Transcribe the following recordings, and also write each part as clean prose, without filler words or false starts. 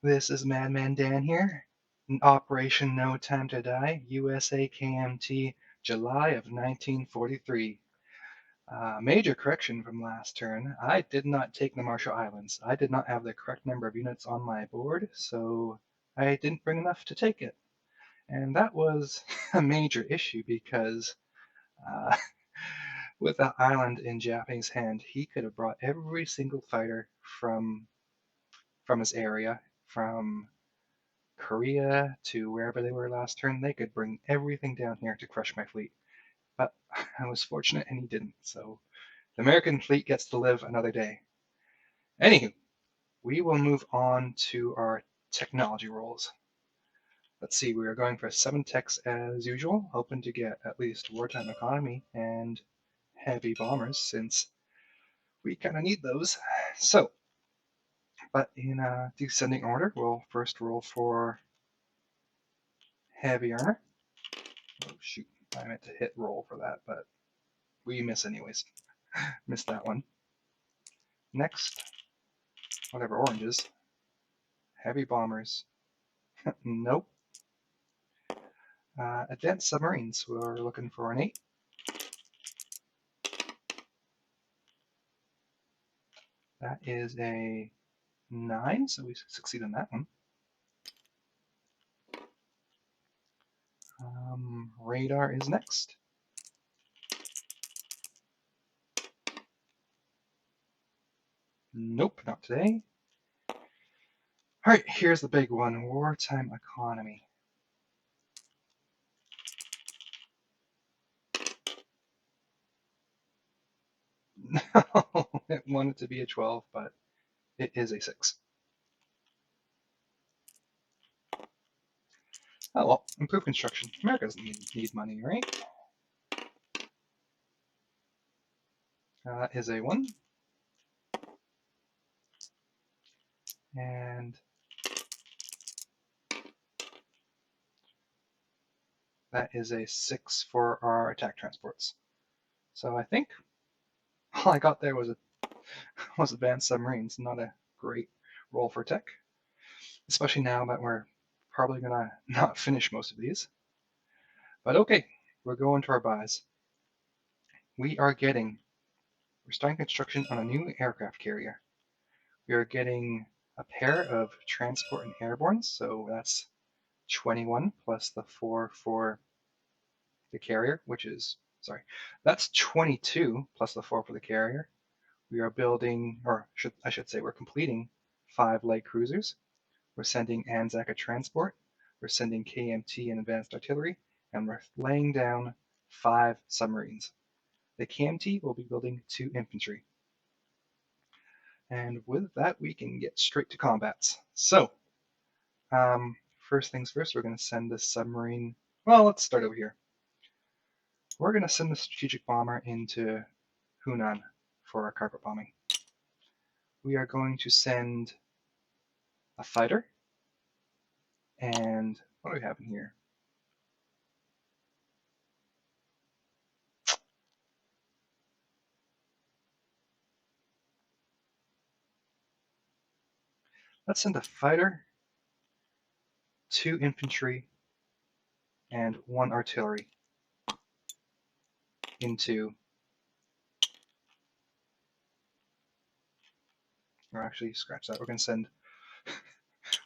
This is Madman Dan here. Operation No Time to Die, USA KMT, July of 1943. Major correction from last turn. I did not take the Marshall Islands. I did not have the correct number of units on my board, so I didn't bring enough to take it. And that was a major issue because uh, with that island in Japanese hand, he could have brought every single fighter from his area, from Korea to wherever they were last turn. They could bring everything down here to crush my fleet. But I was fortunate and he didn't, so the American fleet gets to live another day. Anywho, we will move on to our technology rolls. Let's see, we are going for 7 techs as usual, hoping to get at least wartime economy and heavy bombers since we kind of need those. So, but in descending order, we'll first roll for heavy armor. Oh shoot, I meant to hit roll for that, but we miss anyways. Missed that one. Next, whatever orange is. Heavy bombers. Nope. Advanced submarines. We're looking for an 8. That is a 9, so we succeed on that one. Radar is next. Nope, not today. Alright, here's the big one. Wartime economy. No, it wanted to be a 12, but it is a 6. Oh well, improved construction. America doesn't need money, right? Is a 1. And that is a 6 for our attack transports. So I think all I got there was advanced submarines. Not a great roll for tech, especially now that we're probably gonna not finish most of these. But okay, we're going to our buys. We're starting construction on a new aircraft carrier. We are getting a pair of transport and airborne, so that's 21 plus the 4 for the carrier, which is, sorry, that's 22 plus the 4 for the carrier. We are building, or I should say, we're completing 5 light cruisers. We're sending Anzac a transport. We're sending KMT and advanced artillery, and we're laying down 5 submarines. The KMT will be building 2 infantry. And with that, we can get straight to combats. So, first things first, we're going to send this submarine. Well, let's start over here. We're going to send the strategic bomber into Hunan for our carpet bombing. We are going to send a fighter. And what do we have in here? Let's send a fighter, 2 infantry, and 1 artillery into, or actually scratch that. We're going to send, I'm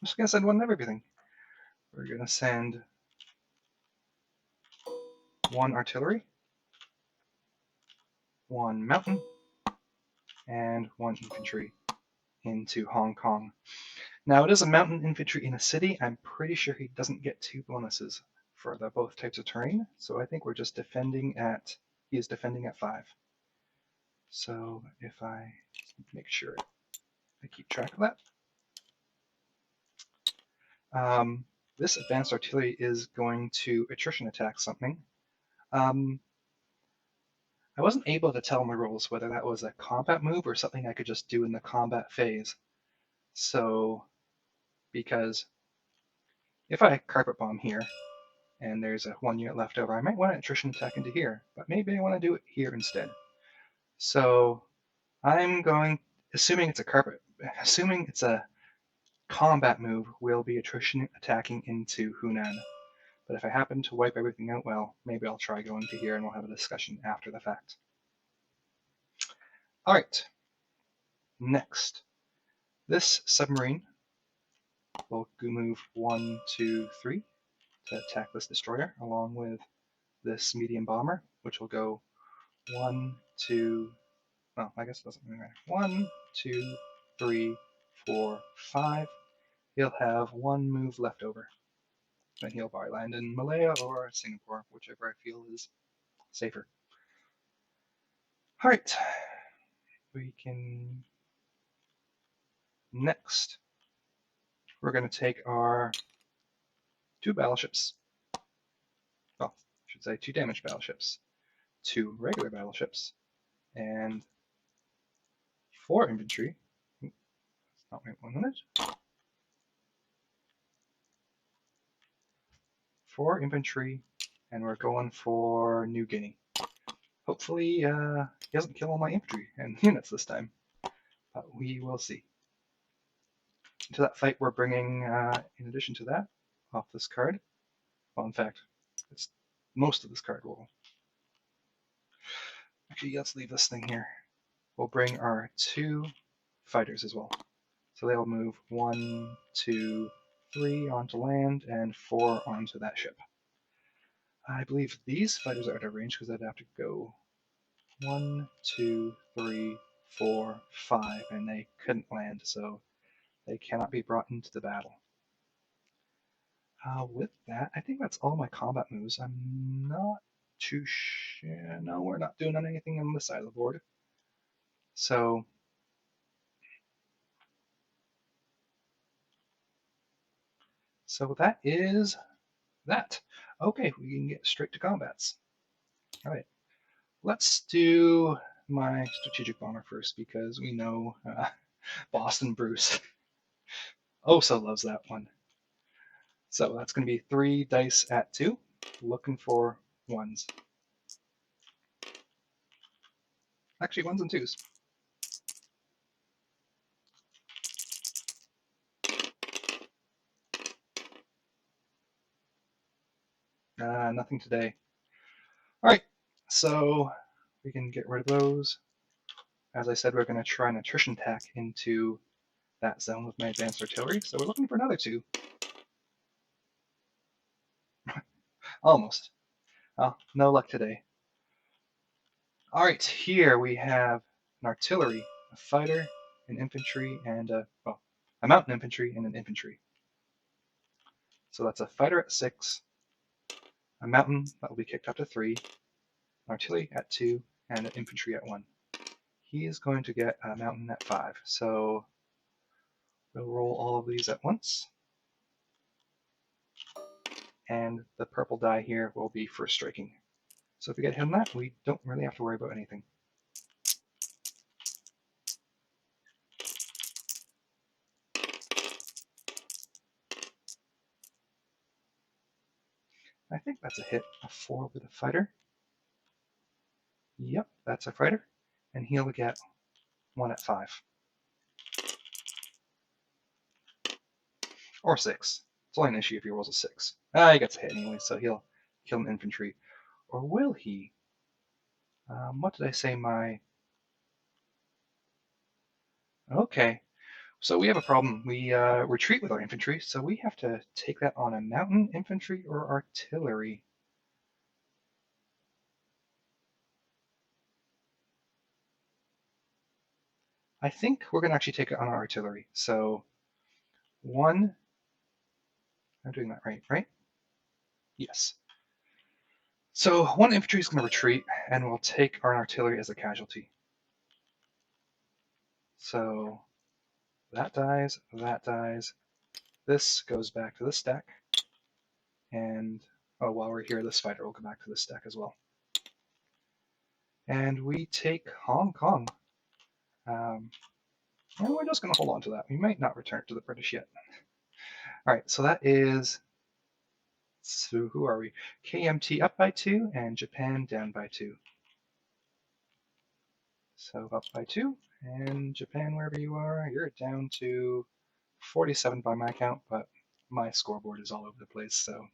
just going to send 1 of everything. We're going to send 1 artillery, 1 mountain, and 1 infantry into Hong Kong. Now it is a mountain infantry in a city. I'm pretty sure he doesn't get 2 bonuses for both types of terrain, so I think we're just defending at, he is defending at 5. So if I make sure I keep track of that. This advanced artillery is going to attrition attack something. I wasn't able to tell in the rules whether that was a combat move or something I could just do in the combat phase. So, because if I carpet bomb here, and there's a 1 unit left over, I might want to attrition attack into here, but maybe I want to do it here instead. So I'm going, assuming it's a combat move will be attrition attacking into Hunan. But if I happen to wipe everything out, well, maybe I'll try going to here and we'll have a discussion after the fact. All right, next. This submarine will move 1, 2, 3 to attack this destroyer, along with this medium bomber, which will go 1, 2, well, I guess it doesn't really matter. 1, 2, 3, 4, 5. He'll have 1 move left over. Then he'll probably land in Malaya or Singapore, whichever I feel is safer. All right, we can. Next, we're going to take our 2 battleships. Well, I should say 2 damaged battleships, 2 regular battleships, and 4 infantry. Oh, wait 1 minute. 4 infantry, and we're going for New Guinea. Hopefully, he doesn't kill all my infantry and units this time, but we will see. Into that fight, we're bringing, in addition to that, off this card. Well, in fact, it's most of this card will. Actually, let's leave this thing here. We'll bring our 2 fighters as well. So they'll move 1, 2, 3 onto land and 4 onto that ship. I believe these fighters are out of range because I'd have to go 1, 2, 3, 4, 5, and they couldn't land, so they cannot be brought into the battle. With that, I think that's all my combat moves. I'm not too sure. No, we're not doing anything on this side of the board. So that is that. Okay, we can get straight to combats. All right, let's do my strategic bomber first because we know Boston Bruce oh so loves that one. So that's going to be 3 dice at 2, looking for 1s. Actually, 1s and 2s. Nothing today. All right, so we can get rid of those. As I said, we're going to try an attrition attack into that zone with my advanced artillery, so we're looking for another 2. Almost. Oh, no luck today. All right, here we have an artillery, a fighter, an infantry, and a mountain infantry and an infantry. So that's a fighter at 6, a mountain that will be kicked up to 3, an artillery at 2, and an infantry at 1. He is going to get a mountain at 5. So we'll roll all of these at once. And the purple die here will be for striking. So if we get hit on that, we don't really have to worry about anything. I think that's a hit, a 4 with a fighter. Yep, that's a fighter. And he'll get 1 at 5. Or 6. It's only an issue if he rolls a 6. He gets a hit anyway, so he'll kill an infantry. Or will he? What did I say my... Okay, so we have a problem. We retreat with our infantry, so we have to take that on a mountain infantry or artillery. I think we're going to actually take it on our artillery. So 1, I'm doing that right? Yes. So 1 infantry is going to retreat, and we'll take our artillery as a casualty. So that dies, this goes back to this stack, and while we're here, this fighter will go back to this stack as well. And we take Hong Kong. And we're just going to hold on to that. We might not return to the British yet. All right, so that is, so who are we? KMT up by 2 and Japan down by 2. So up by 2, and Japan, wherever you are, you're down to 47 by my count, but my scoreboard is all over the place, so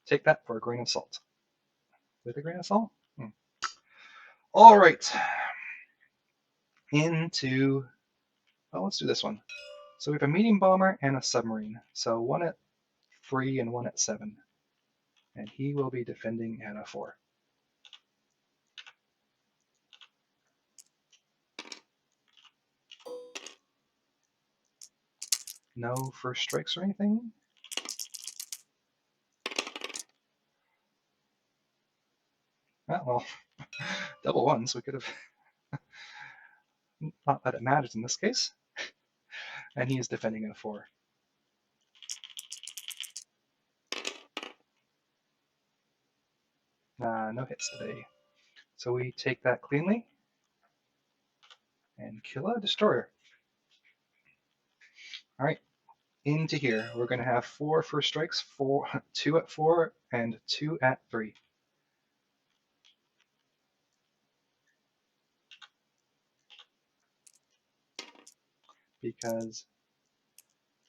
take that for a grain of salt. With a grain of salt? All right. Well, let's do this one. So we have a medium bomber and a submarine. So one at 3 and one at 7. And he will be defending at a 4. No first strikes or anything. Well, double ones. We could have. Not that it matters in this case. And he is defending at a 4. No hits today. So we take that cleanly and kill a destroyer. All right, into here. We're going to have 4 first strikes, 2 at 4 and 2 at 3. Because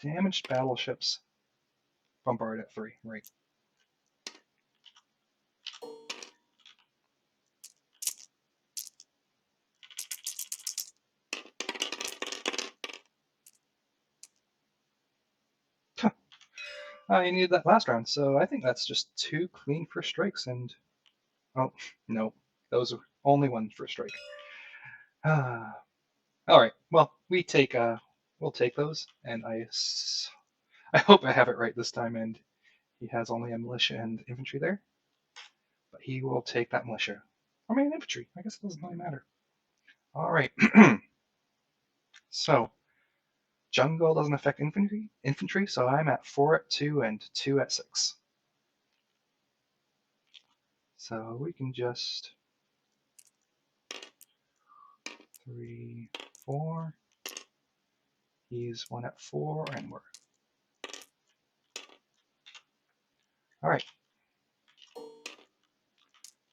damaged battleships bombard at 3, right? You needed that last round, so I think that's just 2 clean first strikes and... Oh, no. Those are only 1 first strike. Alright, well, we'll take those, and I hope I have it right this time, and he has only a militia and infantry there. But he will take that militia. I mean, infantry. I guess it doesn't really matter. Alright. So, jungle doesn't affect infantry, so I'm at 4 at 2 and 2 at 6. So we can just 3, 4. He's 1 at 4, and we're all right.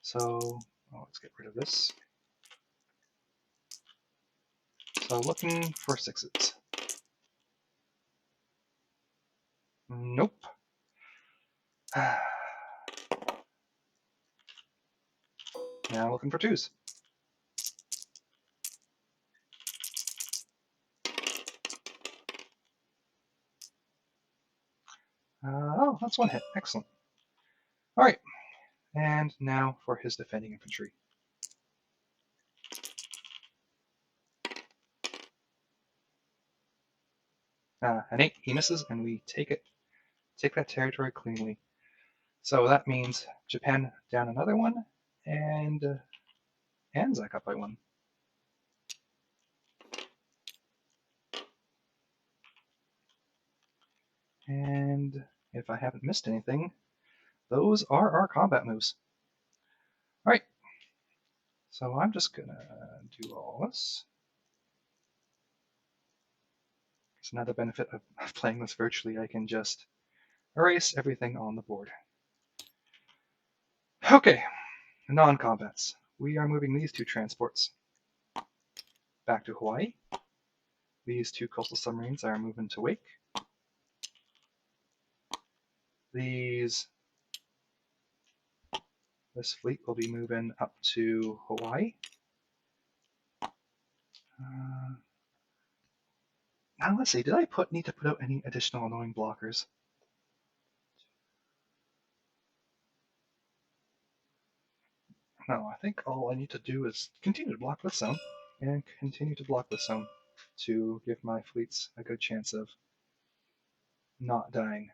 So let's get rid of this. So looking for 6s. Nope. Now looking for 2s. Oh, that's 1 hit. Excellent. All right. And now for his defending infantry. An 8, he misses, and we take that territory cleanly. So that means Japan down another 1, and Anzac up by 1. And if I haven't missed anything, those are our combat moves. All right. So I'm just gonna do all this. It's another benefit of playing this virtually. I can just erase everything on the board. Okay, non-combats. We are moving these 2 transports back to Hawaii. These 2 coastal submarines are moving to Wake. This fleet will be moving up to Hawaii. Now let's see, did I need to put out any additional annoying blockers? No, I think all I need to do is continue to block this zone and continue to block this zone to give my fleets a good chance of not dying.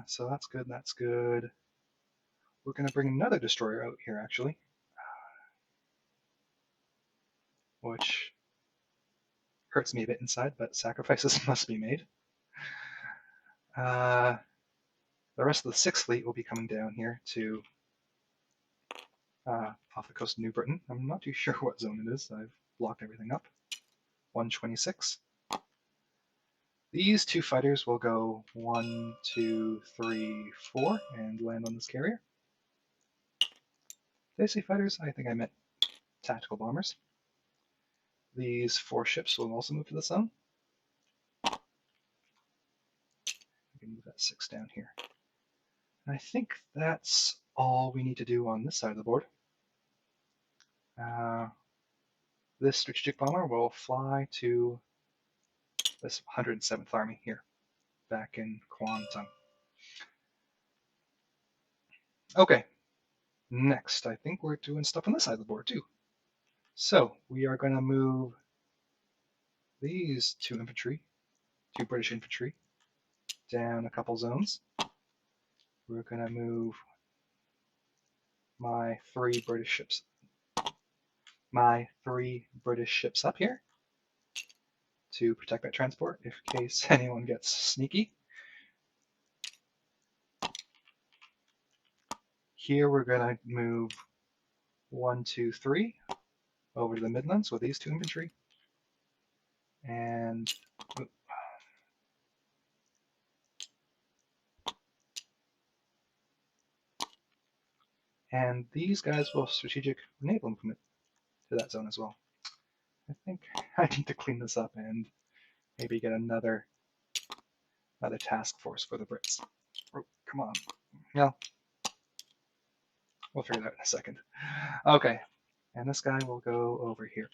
So that's good, that's good. We're going to bring another destroyer out here, actually, which hurts me a bit inside, but sacrifices must be made. The rest of the 6th Fleet will be coming down here to off the coast of New Britain. I'm not too sure what zone it is. I've blocked everything up. 126. These 2 fighters will go 1, 2, 3, 4 and land on this carrier. Did I say fighters? I think I meant tactical bombers. These 4 ships will also move to the zone. We can move that 6 down here. I think that's all we need to do on this side of the board. This strategic bomber will fly to this 107th Army here, back in Kwantung. Okay, next I think we're doing stuff on this side of the board too. So we are going to move these 2 British infantry, down a couple zones. We're going to move my 3 British ships up here to protect that transport in case anyone gets sneaky. Here we're going to move 1, 2, 3 over to the Midlands with these 2 infantry. And these guys will strategic naval movement to that zone as well. I think I need to clean this up and maybe get another task force for the Brits. Oh, come on. No. We'll figure that out in a second. Okay. And this guy will go over here.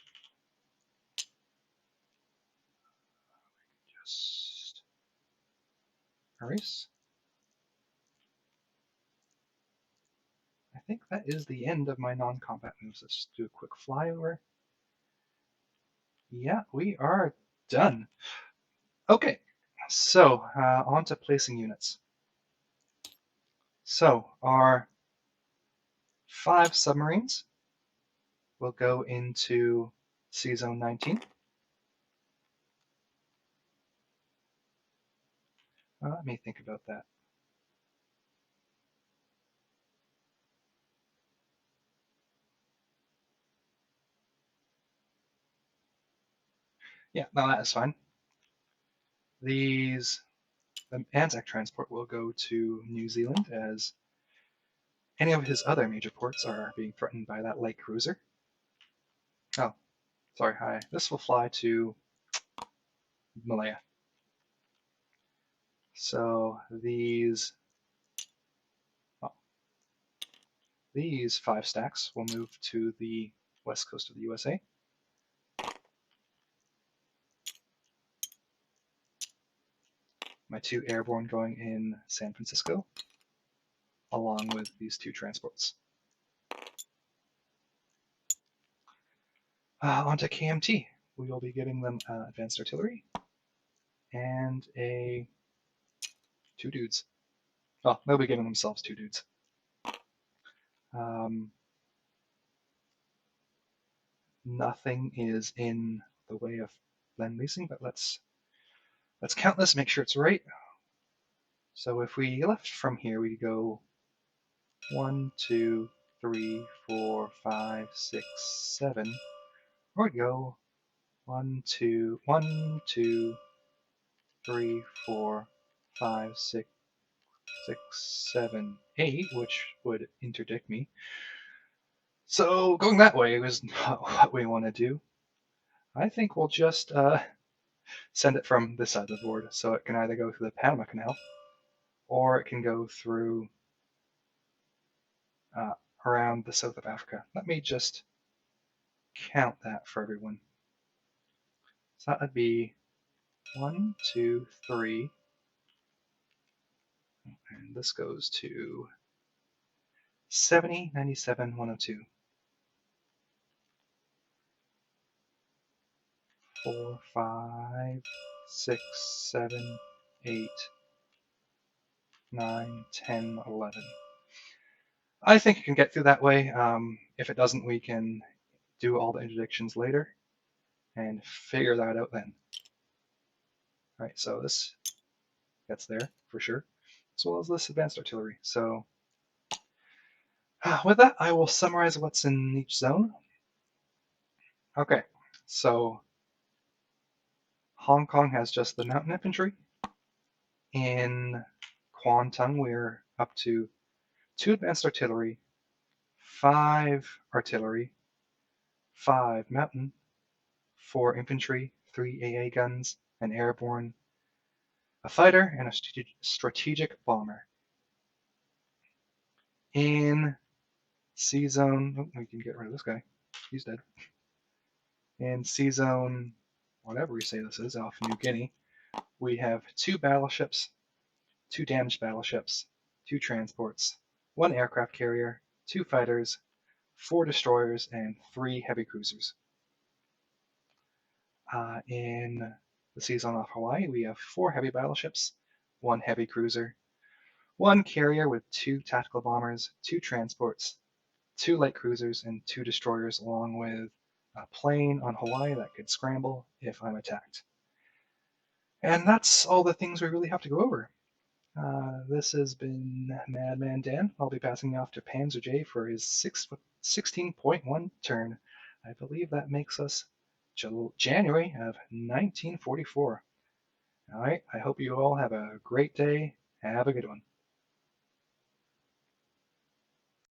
Just erase. I think that is the end of my non-combat moves. Let's do a quick flyover. Yeah, we are done. Okay, so on to placing units. So our 5 submarines will go into Sea Zone 19. Let me think about that. Yeah, no, that is fine. The Anzac transport will go to New Zealand as any of his other major ports are being threatened by that light cruiser. Oh, sorry, hi. This will fly to Malaya. So these 5 stacks will move to the west coast of the USA. My 2 airborne going in San Francisco, along with these 2 transports. Onto KMT. We will be giving them advanced artillery and 2 dudes. Well, they'll be giving themselves 2 dudes. Nothing is in the way of lend leasing, but let's count this, make sure it's right. So if we left from here, we go 1, 2, 3, 4, 5, 6, 7. Or we'd go 1, 2, 3, 4, 5, 6, 7, 8, which would interdict me. So going that way was not what we want to do. I think we'll just send it from this side of the board, so it can either go through the Panama Canal, or it can go through around the south of Africa. Let me just count that for everyone. So that would be 1, 2, 3, and this goes to 70, 97, 102. 4, 5, 6, 7, 8, 9, 10, 11. I think it can get through that way. If it doesn't, we can do all the interdictions later and figure that out then. All right, so this gets there for sure, as well as this advanced artillery. So with that, I will summarize what's in each zone. Okay, so Hong Kong has just the mountain infantry. In Kwantung, we're up to 2 advanced artillery, 5 artillery, 5 mountain, 4 infantry, 3 AA guns, an airborne, a fighter, and a strategic bomber. In C zone, oh, we can get rid of this guy. He's dead. In C zone, whatever we say this is, off New Guinea, we have 2 battleships, 2 damaged battleships, 2 transports, 1 aircraft carrier, 2 fighters, 4 destroyers, and 3 heavy cruisers. In the sea zone off Hawaii, we have 4 heavy battleships, 1 heavy cruiser, 1 carrier with 2 tactical bombers, 2 transports, 2 light cruisers, and 2 destroyers, along with a plane on Hawaii that could scramble if I'm attacked. And that's all the things we really have to go over. This has been Madman Dan. I'll be passing off to Panzer J for his 16.1 turn. I believe that makes us January of 1944. All right, I hope you all have a great day. Have a good one.